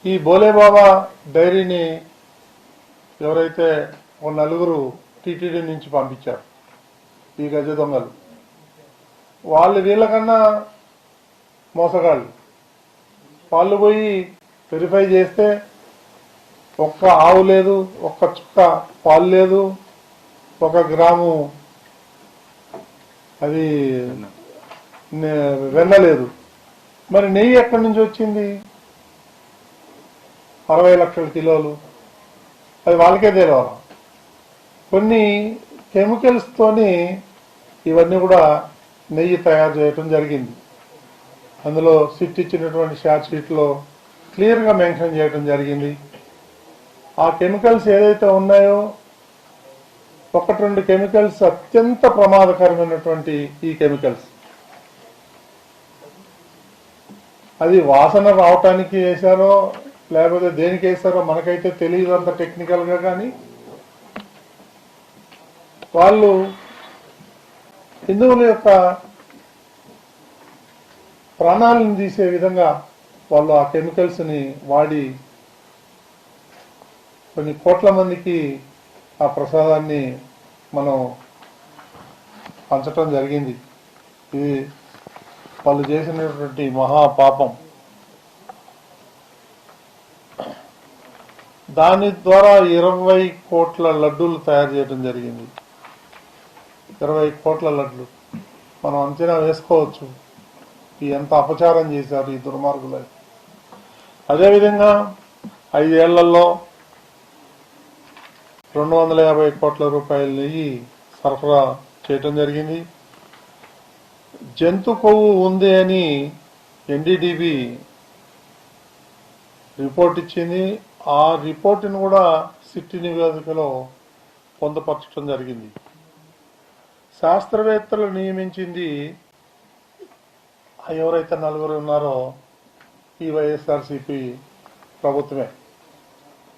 ఈ బోలేబాబా డైరీని ఎవరైతే ఓ నలుగురు టీటీడీ నుంచి పంపించారు ఈ గజ దొంగలు, వాళ్ళు వీళ్ళకన్నా మోసగాళ్ళు. వాళ్ళు పోయి వెరిఫై చేస్తే ఒక్క ఆవు లేదు, ఒక్క చుక్క పాలు లేదు, 1 గ్రాము అది వెన్న లేదు. మరి నెయ్యి ఎక్కడి నుంచి వచ్చింది? 60 లక్షల కిలోలు. అది వాళ్ళకే తెలియాలి. కొన్ని కెమికల్స్ తోని ఇవన్నీ కూడా నెయ్యి తయారు చేయటం జరిగింది. అందులో సిట్ ఇచ్చినటువంటి షార్ట్ షీట్ లో క్లియర్ గా మెన్షన్ చేయడం జరిగింది. ఆ కెమికల్స్ ఏదైతే ఉన్నాయో 1-2 కెమికల్స్ అత్యంత ప్రమాదకరమైనటువంటి ఈ కెమికల్స్, అది వాసన రావటానికి వేశారో లేకపోతే దేనికి వేశారో మనకైతే తెలియదు అంత టెక్నికల్ గా. కానీ వాళ్ళు హిందువుల యొక్క ప్రాణాలను తీసే విధంగా వాళ్ళు ఆ కెమికల్స్ ని వాడి కొన్ని కోట్ల మందికి ఆ ప్రసాదాన్ని మనం పంచటం జరిగింది. ఇది వాళ్ళు చేసినటువంటి మహాపాపం. దాని ద్వారా 20 కోట్ల లడ్డూలు తయారు చేయడం జరిగింది. 20 కోట్ల లడ్లు. మనం అంచనా వేసుకోవచ్చు ఎంత అపచారం చేశారు ఈ దుర్మార్గులు. అదేవిధంగా 5 ఏళ్లలో 250 కోట్ల రూపాయల నెయ్యి సరఫరా చేయటం జరిగింది. జంతు కొవ్వు ఉంది అని ఎన్డీడీబీ రిపోర్ట్ ఇచ్చింది. ఆ రిపోర్టును కూడా సిట్టి నివేదికలో పొందుపరచడం జరిగింది. శాస్త్రవేత్తలు నియమించింది ఎవరైతే 4 ఉన్నారో ఈ వైఎస్ఆర్సీపీ ప్రభుత్వమే.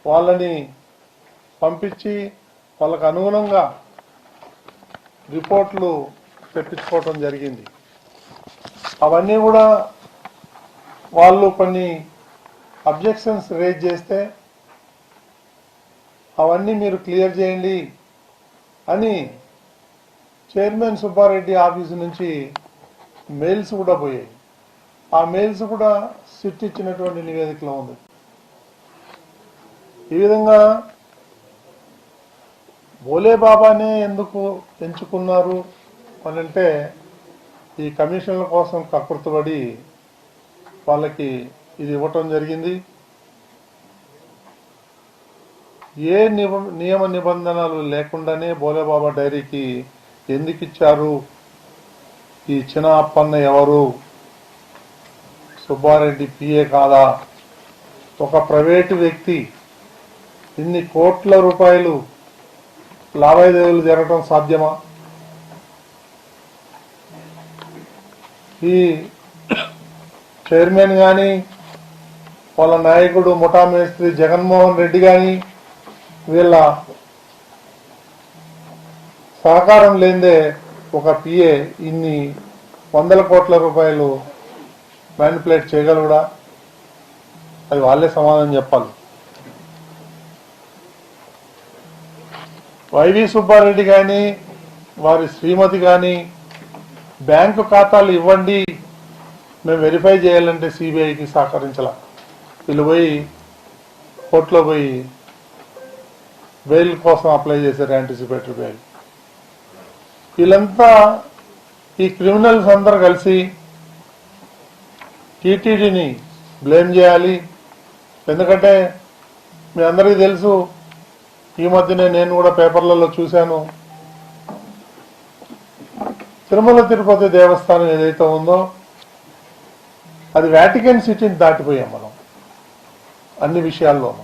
వాళ్ళని పంపించి వాళ్ళకు అనుగుణంగా రిపోర్ట్లు తెప్పించుకోవటం జరిగింది. అవన్నీ కూడా వాళ్ళు కొన్ని అబ్జెక్షన్స్ రేజ్ చేస్తే అవన్నీ మీరు క్లియర్ చేయండి అని చైర్మన్ సుబ్బారెడ్డి ఆఫీసు నుంచి మెయిల్స్ కూడా పోయాయి. ఆ మెయిల్స్ కూడా సిట్ ఇచ్చినటువంటి నివేదికలో ఉంది. ఈ విధంగా బోలేబాబానే ఎందుకు ఎంచుకున్నారు అనంటే ఈ కమిషన్ల కోసం కకృతపడి వాళ్ళకి ఇది ఇవ్వటం జరిగింది. ఏ నియమ నిబంధనలు లేకుండానే బోలేబాబా డైరీకి ఎందుకు ఇచ్చారు? ఈ చిన్న అప్పన్న ఎవరు? సుబ్బారెడ్డి పిఏ కాదా? ఒక ప్రైవేటు వ్యక్తి ఇన్ని కోట్ల రూపాయలు లావాదేవీలు జరగటం సాధ్యమా? ఈ చైర్మన్ గాని వాళ్ళ నాయకుడు ముఠా మేస్త్రి జగన్మోహన్ రెడ్డి గాని వీళ్ళ సహకారం లేదే ఒక పిఏ ఇన్ని 100 కోట్ల రూపాయలు మ్యానిపులేట్ చేయగలడా? అది వాళ్ళే సమాధానం చెప్పాలి. వైవి సుబ్బారెడ్డి గాని వారి శ్రీమతి గాని బ్యాంకు ఖాతాలు ఇవ్వండి మేము వెరిఫై చేయాలంటే సిబిఐకి సహకరించాల. వీళ్ళు పోయి కోర్టులో పోయి బెయిల్ కోసం అప్లై చేశారు, యాంటిసిపేటరీ బెయిల్. వీళ్ళంతా ఈ క్రిమినల్స్ అందరూ కలిసి టీటీడీని బ్లేమ్ చేయాలి. ఎందుకంటే మీ అందరికీ తెలుసు, ఈ మధ్యనే నేను కూడా పేపర్లలో చూశాను, తిరుమల తిరుపతి దేవస్థానం ఏదైతే ఉందో అది వాటికన్ సిటీని దాటిపోయాం మనం అన్ని విషయాల్లోనూ.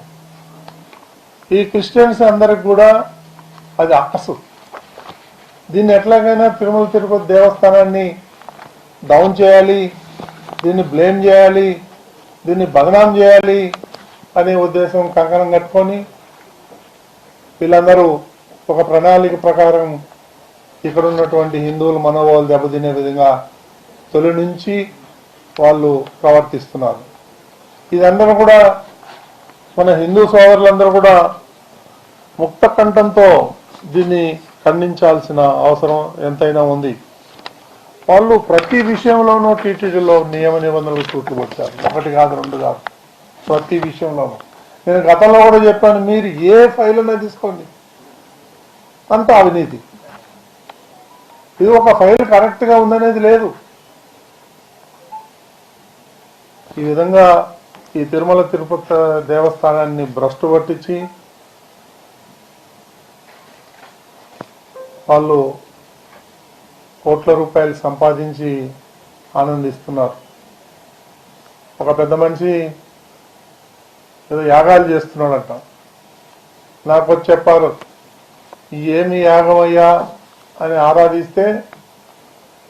ఈ క్రిస్టియన్స్ అందరికి కూడా అది అక్కసు. దీన్ని ఎట్లాగైనా తిరుమల తిరుపతి దేవస్థానాన్ని డౌన్ చేయాలి, దీన్ని బ్లేమ్ చేయాలి, దీన్ని బదనాం చేయాలి అనే ఉద్దేశం కంకణం కట్టుకొని వీళ్ళందరూ ఒక ప్రణాళిక ప్రకారం ఇక్కడ ఉన్నటువంటి హిందువుల మనోభావాలు దెబ్బతినే విధంగా తొలి నుంచి వాళ్ళు ప్రవర్తిస్తున్నారు. ఇదందరూ కూడా మన హిందూ సోదరులందరూ కూడా ముక్త కంఠంతో దీన్ని ఖండించాల్సిన అవసరం ఎంతైనా ఉంది. వాళ్ళు ప్రతి విషయంలోనూ టీటీడీలో నియమ నిబంధనలు చూట్లు వచ్చారు. ఒకటి కాదు, రెండు కాదు, ప్రతి విషయంలోనూ. నేను గతంలో కూడా చెప్పాను, మీరు ఏ ఫైల్ అయినా తీసుకోండి, అంత అవినీతి. ఇది ఒక ఫైల్ కరెక్ట్గా ఉందనేది లేదు. ఈ విధంగా ఈ తిరుమల తిరుపతి దేవస్థానాన్ని భ్రష్టు పట్టించి వాళ్ళు కోట్ల రూపాయలు సంపాదించి ఆనందిస్తున్నారు. ఒక పెద్ద మనిషి ఏదో యాగాలు చేస్తున్నాడంట. నాకు వచ్చి చెప్పారు, ఏమి యాగం అయ్యా అని ఆరాధిస్తే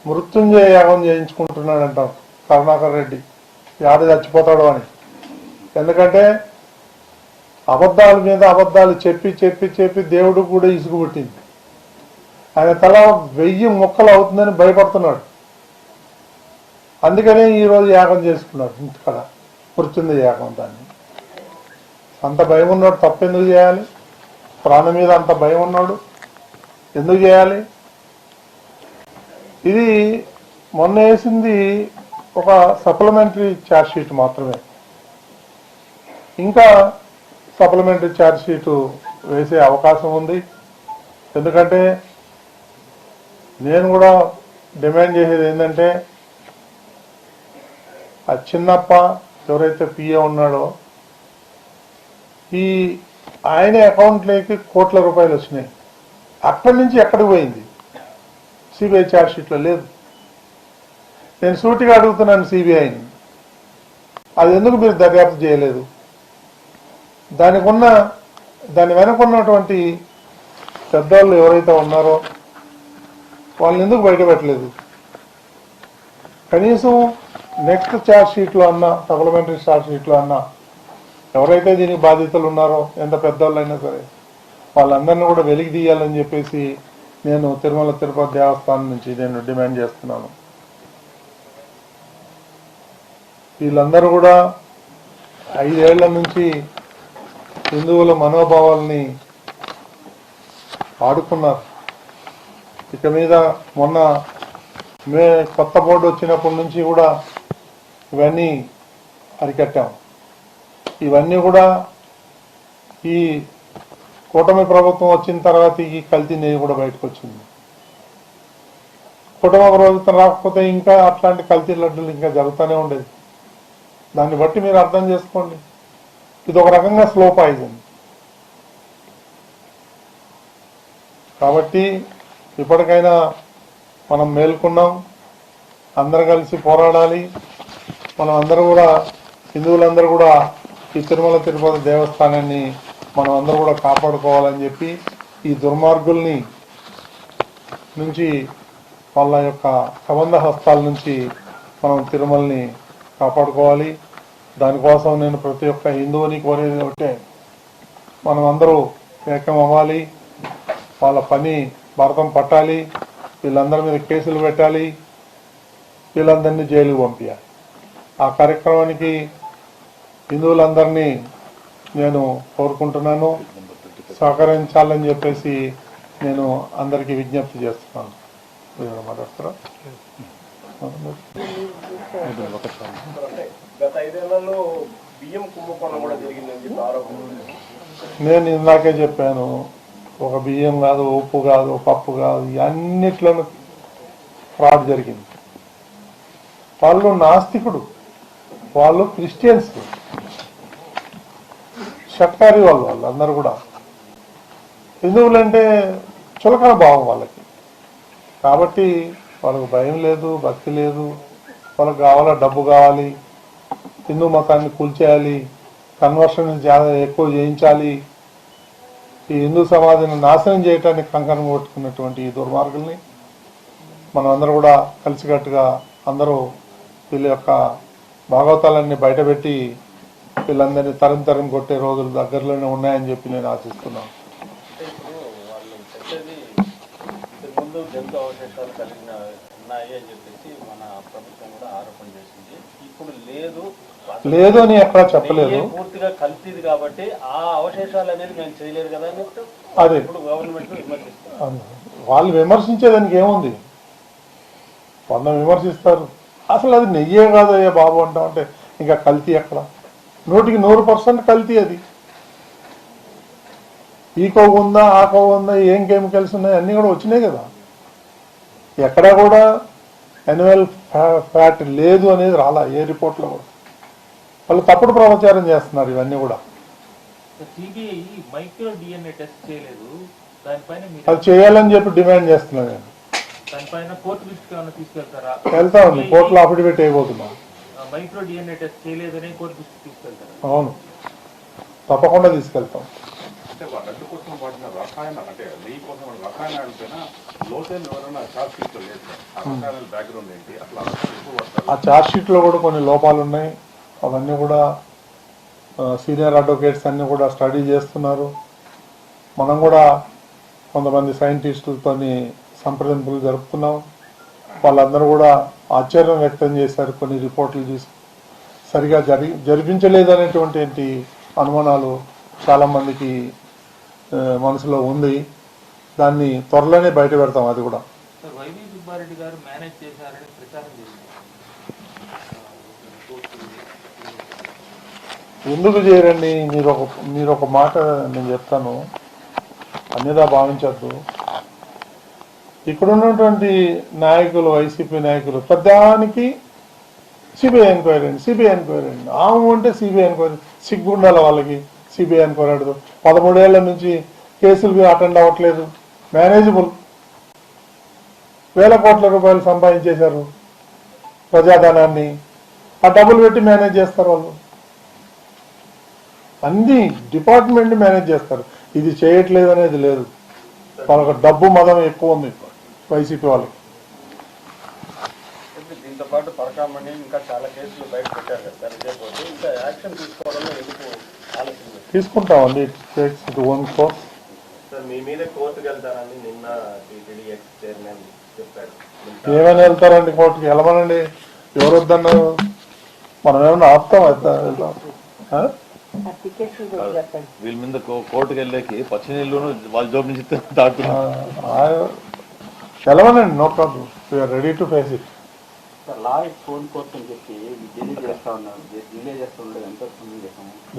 మృత్యుంజయ యాగం చేయించుకుంటున్నాడంట కరుణాకర్ రెడ్డి. యాడ చచ్చిపోతాడు అని. ఎందుకంటే అబద్ధాల మీద అబద్ధాలు చెప్పి చెప్పి చెప్పి దేవుడు కూడా ఇసుగు పుట్టింది. ఆయన తల 1000 ముక్కలు అవుతుందని భయపడుతున్నాడు. అందుకనే ఈరోజు యాగం చేసుకున్నాడు ఇంటికాడ, మృత్యుంజయ యాగం. దాన్ని అంత భయం ఉన్నాడు, తప్పెందుకు చేయాలి? ప్రాణం మీద అంత భయం ఉన్నాడు, ఎందుకు చేయాలి? ఇది మొన్న వేసింది ఒక సప్లిమెంటరీ ఛార్జ్ షీట్ మాత్రమే. ఇంకా సప్లిమెంటరీ ఛార్జ్ షీటు వేసే అవకాశం ఉంది. ఎందుకంటే నేను కూడా డిమాండ్ చేసేది ఏంటంటే, ఆ చిన్నప్ప ఎవరైతే పిఏ ఉన్నాడో ఈ ఆయన అకౌంట్లోకి కోట్ల రూపాయలు వచ్చినాయి. అక్కడి నుంచి ఎక్కడికి పోయింది? సిబిఐ ఛార్జ్ షీట్లో లేదు. నేను సూటిగా అడుగుతున్నాను సిబిఐని, అది ఎందుకు మీరు దర్యాప్తు చేయలేదు? దాని వెనకున్నటువంటి పెద్దవాళ్ళు ఎవరైతే ఉన్నారో వాళ్ళని ఎందుకు బయటపెట్టలేదు? కనీసం నెక్స్ట్ ఛార్జ్ షీట్లో అన్నా, సప్లిమెంటరీ ఛార్జ్ షీట్లో అన్నా ఎవరైతే దీనికి బాధితులు ఉన్నారో, ఎంత పెద్దవాళ్ళు అయినా సరే, వాళ్ళందరినీ కూడా వెలికి తీయాలని చెప్పేసి నేను తిరుమల తిరుపతి దేవస్థానం నుంచి నేను డిమాండ్ చేస్తున్నాను. వీళ్ళందరూ కూడా 5 ఏళ్ల నుంచి హిందువుల మనోభావాల్ని ఆడుకున్నారు. ఇక మీద మొన్న కొత్త బోర్డు వచ్చినప్పటి నుంచి కూడా ఇవన్నీ అరికట్టాం. ఇవన్నీ కూడా ఈ కూటమి ప్రభుత్వం వచ్చిన తర్వాత ఈ కల్తీ నెయ్యి కూడా బయటకు వచ్చింది. కూటమి ప్రభుత్వం రాకపోతే ఇంకా అట్లాంటి కల్తీ లడ్డూలు ఇంకా జరుగుతూనే ఉండేది. దాన్ని బట్టి మీరు అర్థం చేసుకోండి, ఇది ఒక రకంగా స్లో పాయిజన్. కాబట్టి ఇప్పటికైనా మనం మేల్కొన్నాం, అందరూ కలిసి పోరాడాలి. మనం అందరూ కూడా, హిందువులందరూ కూడా ఈ తిరుమల తిరుపతి దేవస్థానాన్ని మనం అందరూ కూడా కాపాడుకోవాలని చెప్పి, ఈ దుర్మార్గుల్ని నుంచి, వాళ్ళ యొక్క కబంధ హస్తాల నుంచి మనం తిరుమలని కాపాడుకోవాలి. దానికోసం నేను ప్రతి ఒక్క హిందువుని కోరేది ఒకటే, మనం అందరూ ఏకం అవ్వాలి, వాళ్ళ పని భారతం పట్టాలి, వీళ్ళందరి మీద కేసులు పెట్టాలి, వీళ్ళందరినీ జైలుకు పంపించాలి. ఆ కార్యక్రమానికి హిందువులందరినీ నేను కోరుకుంటున్నాను, సహకరించాలని చెప్పేసి నేను అందరికీ విజ్ఞప్తి చేస్తున్నాను. మాట్లాడతారా? నేను ఇందాకే చెప్పాను, ఒక బియ్యం కాదు, ఉప్పు కాదు, పప్పు కాదు, అన్నిట్లోనూ ఫ్రాడ్ జరిగింది. వాళ్ళు నాస్తికుడు, వాళ్ళు క్రిస్టియన్స్, షట్కారి వాళ్ళు అందరూ కూడా. హిందువులంటే చులకన భావం వాళ్ళకి. కాబట్టి వాళ్ళకు భయం లేదు, భక్తి లేదు. వాళ్ళకి కావాలా, డబ్బు కావాలి, హిందూ మతాన్ని కూల్చేయాలి, కన్వర్షన్ ఎక్కువ చేయించాలి, ఈ హిందూ సమాజాన్ని నాశనం చేయడానికి కంకణం కొట్టుకున్నటువంటి ఈ దుర్మార్గుల్ని మనం అందరూ కూడా కలిసికట్టుగా అందరూ వీళ్ళ యొక్క భాగవతాలన్నీ బయటపెట్టి వీళ్ళందరినీ తరం కొట్టే రోజులు దగ్గరలోనే ఉన్నాయని చెప్పి నేను ఆశిస్తున్నాను. ఉన్నాయి అని చెప్పేసి మన ప్రభుత్వం కూడా ఆరోపణ చేసింది. ఇప్పుడు లేదు అని ఎక్కడ చెప్పలేదు. పూర్తిగా కల్తీది కాబట్టి ఆ అవశేషాలు అనేది మేము చేయలేదు కదా అన్నట్టు అదే ఇప్పుడు గవర్నమెంట్ విమర్శిస్తారు. వాళ్ళు విమర్శించేదానికి ఏముంది, వాళ్ళు విమర్శిస్తారు. అసలు అది నెయ్యే కాదయ్యా బాబు అంటామంటే ఇంకా కల్తీ ఎక్కడ? 100% కల్తీ. అది ఈ కొవ్వు ఉందా, ఆ కొవ్వు ఉందా, ఏం కెమికల్స్ ఉన్నాయి అన్నీ కూడా వచ్చినాయి కదా. ఎక్కడా కూడా యాన్యువల్ ఫ్యాట్ లేదు అనేది రాలా ఏ రిపోర్ట్లో కూడా. వాళ్ళు తప్పుడు ప్రచారం చేస్తున్నారు ఇవన్నీ కూడా. అది చేయాలని చెప్పి డిమాండ్ చేస్తున్నాను నేను. వెళ్తామండి, కోర్టులో అఫిడవిట్ వేయబోతున్నాం. అవును, తప్పకుండా తీసుకెళ్తాం. ఆ ఛార్జ్ షీట్ లో కూడా కొన్ని లోపాలు ఉన్నాయి. అవన్నీ కూడా సీనియర్ అడ్వకేట్స్ అన్ని కూడా స్టడీ చేస్తున్నారు. మనం కూడా కొంతమంది సైంటిస్టులతో సంప్రదింపులు జరుపుతున్నాం. వాళ్ళందరూ కూడా ఆశ్చర్యం వ్యక్తం చేశారు. కొన్ని రిపోర్ట్లు చూసి సరిగా జరిపించలేదు అనేటువంటి అనుమానాలు చాలామందికి మనసులో ఉంది. దాన్ని త్వరలోనే బయట పెడతాం. అది కూడా ఎందుకు చేయరండి? మీరు ఒక మాట నేను చెప్తాను, అన్యదా భావించద్దు. ఇక్కడ ఉన్నటువంటి నాయకులు, వైసీపీ నాయకులు పెద్దానికి సిబిఐ ఎంక్వైరీ అండి, సిబిఐ ఎంక్వైరీ అండి. ఆమె అంటే సిబిఐ ఎంక్వైరీ సిగ్గుండాల వాళ్ళకి. సిబిఐ ఎంక్వైరీ అడుగు 13 ఏళ్ల నుంచి కేసులు అటెండ్ అవ్వట్లేదు. మేనేజబుల్. వేల కోట్ల రూపాయలు సంపాదించేశారు ప్రజాధనాన్ని. ఆ డబ్బులు పెట్టి మేనేజ్ చేస్తారు వాళ్ళు. అన్ని డిపార్ట్మెంట్ మేనేజ్ చేస్తారు. ఇది చేయట్లేదు అనేది లేదు. వాళ్ళకి డబ్బు మదం ఎక్కువ ఉంది వైసీపీ వాళ్ళకి. దీంతో పాటు పరకామణి ఇంకా చాలా కేసులు బయట పెట్టారు కదా, ఇంకా యాక్షన్ తీసుకోవడంలో ఎందుకు ఆలోచన? తీసుకుంటామండి. It own course. మీ మీద కోర్టుకు వెళ్తారని నిన్న టీటీడీ ఎక్స్ చైర్మన్ చెప్పారు. ఏమైనా వెళ్తారండి కోర్టుకి? వెళ్ళమనండి, ఎవరు వద్దన్నారు? మనం ఏమన్నా ఆపుతాం? వెళ్తాం. వీళ్ళ మీద కోర్టుకు వెళ్ళాకి పచ్చి నీళ్ళు వాళ్ళ జాబ్ నుంచి వెళ్ళమనండి, no problem. We're ready to face it.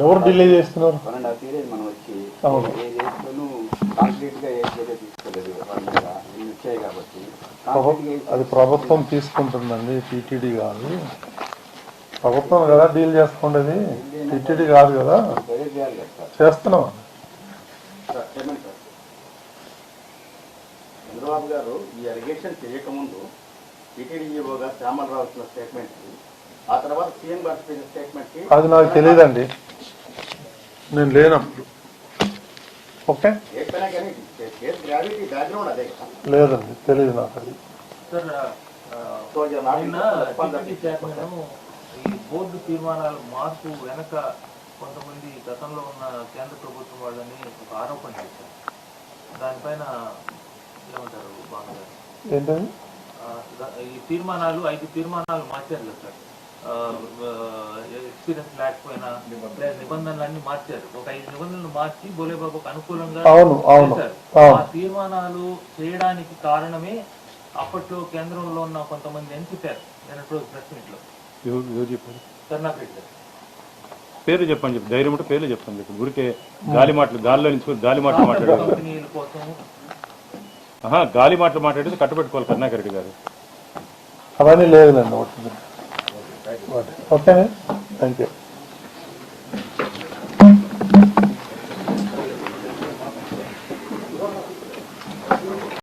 ఎవరు డిలే చేస్తున్నారు? అది ప్రభుత్వం తీసుకుంటుందండి, టీటీడీ కాదు. ప్రభుత్వం కదా డీల్ చేసుకుండేది, టీటీడీ కాదు కదా. చేస్తున్నాం. చంద్రబాబు గారు ఈ అలిగేషన్ చేయకముందు టీటీడీఓగా శ్యామలరావు ఇచ్చిన స్టేట్మెంట్, ఆ తర్వాత సీఎం గారు ఇచ్చిన స్టేట్మెంట్ అది నాకు తెలియదండి, నేను లేనప్పుడు. ఓకే, లేదండి, తెలియదు నాకు అది. ఈ బోర్డు తీర్మానాల మార్పు వెనక కొంతమంది గతంలో ఉన్న కేంద్ర ప్రభుత్వం వాళ్ళని ఒక ఆరోపణ చేశారు. దానిపైన ఏమంటారు బాగా? ఏంటండి ఈ తీర్మానాలు 5 తీర్మానాలు మార్చారు కదా సార్. ఎక్స్పీరియన్స్ లేకపోయినా నిబంధనలన్నీ మార్చారు. ఒక 5 నిబంధనలు మార్చి బోలేబాబుకు అనుకూలంగా చేశారు. ఆ తీర్మానాలు చేయడానికి కారణమే అప్పట్లో కేంద్రంలో ఉన్న కొంతమంది అని చెప్పారు నేను ప్రెస్ మీట్ లో. పేరు చెప్పండి, ధైర్యం ఉంటే పేర్లు చెప్పండి. ఊరికే గాలి మాటలు, గాలిలో నుంచి గాలి మాటలు మాట్లాడారు. గాలి మాటలు మాట్లాడేది కట్టుబెట్టుకోవాలి కరుణాకర్ రెడ్డి గారు. అవన్నీ లేదులేండి. Okay, thank you.